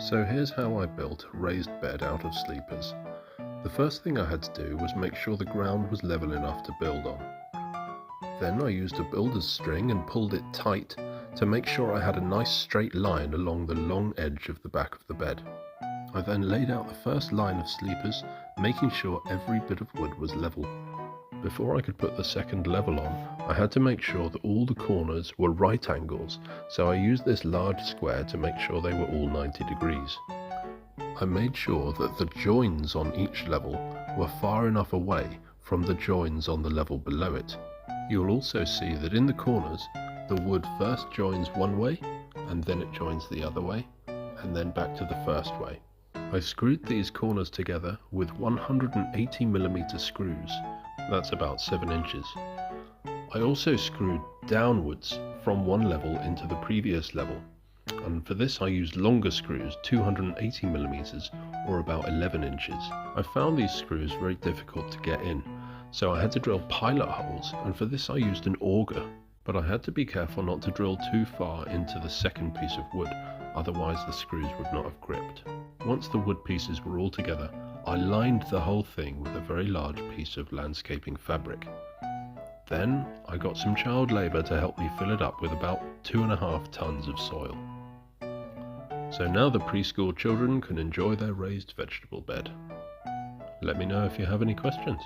So here's how I built a raised bed out of sleepers. The first thing I had to do was make sure the ground was level enough to build on. Then I used a builder's string and pulled it tight to make sure I had a nice straight line along the long edge of the back of the bed. I then laid out the first line of sleepers, making sure every bit of wood was level. Before I could put the second level on, I had to make sure that all the corners were right angles, so I used this large square to make sure they were all 90 degrees. I made sure that the joins on each level were far enough away from the joins on the level below it. You'll also see that in the corners, the wood first joins one way, and then it joins the other way, and then back to the first way. I screwed these corners together with 180mm screws. That's about 7 inches. I also screwed downwards from one level into the previous level, and for this I used longer screws, 280mm or about 11 inches. I found these screws very difficult to get in, so I had to drill pilot holes, and for this I used an auger. But I had to be careful not to drill too far into the second piece of wood, otherwise the screws would not have gripped. Once the wood pieces were all together, I lined the whole thing with a very large piece of landscaping fabric. Then I got some child labour to help me fill it up with about 2.5 tons of soil. So now the preschool children can enjoy their raised vegetable bed. Let me know if you have any questions.